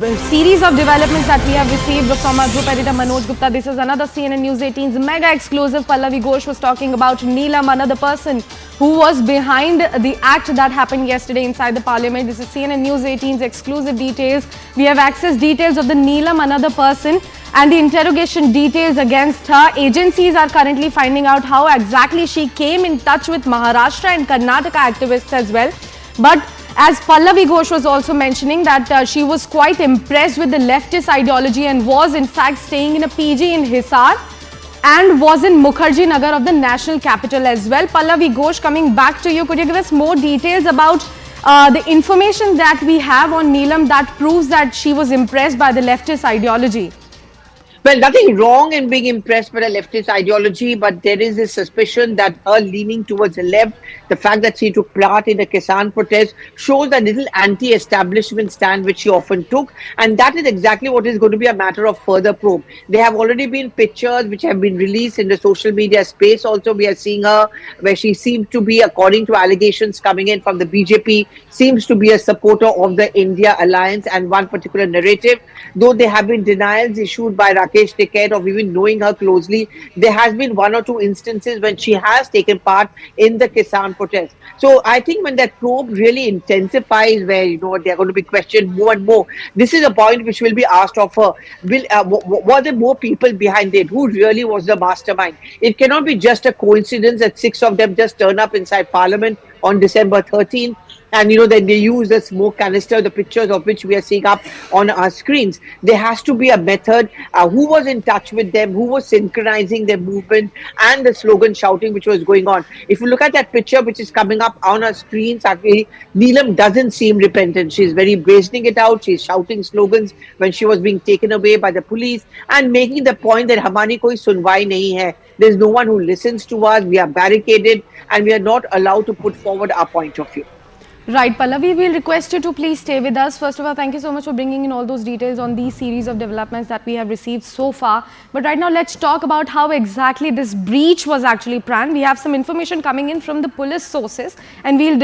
A series of developments that we have received from our group editor Manoj Gupta. This is another CNN News 18's mega exclusive. Pallavi Ghosh was talking about Neelam, another person who was behind the act that happened yesterday inside the parliament. This is CNN News 18's exclusive details. We have access details of the Neelam, another person, and the interrogation details against her. Agencies are currently finding out how exactly she came in touch with Maharashtra and Karnataka activists as well. But as Pallavi Ghosh was also mentioning that she was quite impressed with the leftist ideology and was in fact staying in a PG in Hisar and was in Mukherjee Nagar of the national capital as well. Pallavi Ghosh, coming back to you, could you give us more details about the information that we have on Neelam that proves that she was impressed by the leftist ideology? Well, nothing wrong in being impressed by the leftist ideology, but there is this suspicion that her leaning towards the left, the fact that she took part in the Kisan protest, shows a little anti-establishment stand which she often took, and that is exactly what is going to be a matter of further probe. There have already been pictures which have been released in the social media space. Also, we are seeing her where she seems to be, according to allegations coming in from the BJP, seems to be a supporter of the India Alliance and one particular narrative. Though there have been denials issued by Rakesh Tikait of even knowing her closely, there has been one or two instances when she has taken part in the Kisan protest. So I think when that probe really intensifies, where they're going to be questioned more and more, this is a point which will be asked of her. Were there more people behind it? Who really was the mastermind? It cannot be just a coincidence that 6 of them just turn up inside Parliament on December 13th. And then they use the smoke canister, the pictures of which we are seeing up on our screens. There has to be a method. Who was in touch with them? Who was synchronizing their movement and the slogan shouting which was going on? If you look at that picture which is coming up on our screens, actually, Neelam doesn't seem repentant. She's very brazening it out. She's shouting slogans when she was being taken away by the police and making the point that hamari koi sunwai nahi hai. There's no one who listens to us. We are barricaded and we are not allowed to put forward our point of view. Right, Pallavi, we'll request you to please stay with us. First of all, thank you so much for bringing in all those details on these series of developments that we have received so far. But right now, let's talk about how exactly this breach was actually planned. We have some information coming in from the police sources, and we'll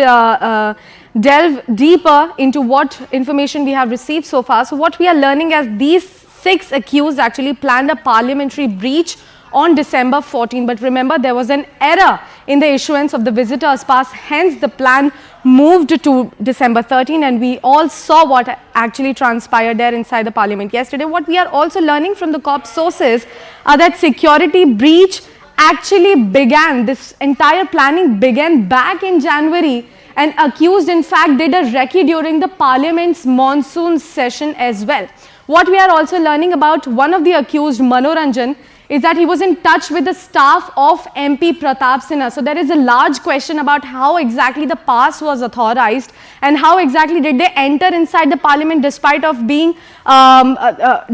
delve deeper into what information we have received so far. So what we are learning is these 6 accused actually planned a parliamentary breach on December 14. But remember, there was an error in the issuance of the visitor's pass. Hence, the plan moved to December 13, and we all saw what actually transpired there inside the parliament yesterday. What we are also learning from the COP sources are that security breach actually began, this entire planning began back in January, and accused in fact did a recce during the parliament's monsoon session as well. What we are also learning about one of the accused, Manoranjan, is that he was in touch with the staff of MP Pratap Sinha. So there is a large question about how exactly the pass was authorized and how exactly did they enter inside the parliament despite of being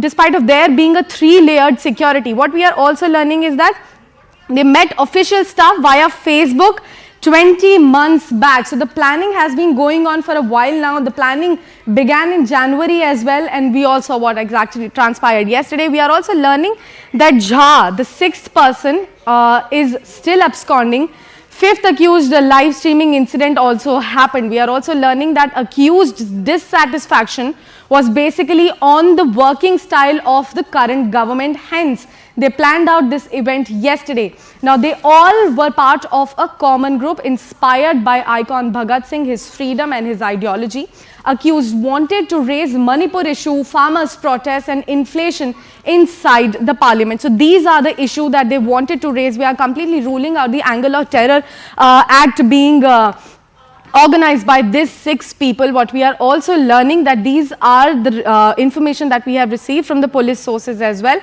despite of there being a 3-layered security. What we are also learning is that they met official staff via Facebook 20 months back. So the planning has been going on for a while now. The planning began in January as well, and we all saw what exactly transpired yesterday. We are also learning that Jha, the 6th person, is still absconding. 5th accused live streaming incident also happened. We are also learning that accused dissatisfaction was basically on the working style of the current government. Hence, they planned out this event yesterday. Now, they all were part of a common group inspired by icon Bhagat Singh, his freedom and his ideology. Accused wanted to raise Manipur issue, farmers' protests and inflation inside the parliament. So these are the issues that they wanted to raise. We are completely ruling out the Angle of Terror Act being organized by these 6 people. What we are also learning that these are the information that we have received from the police sources as well.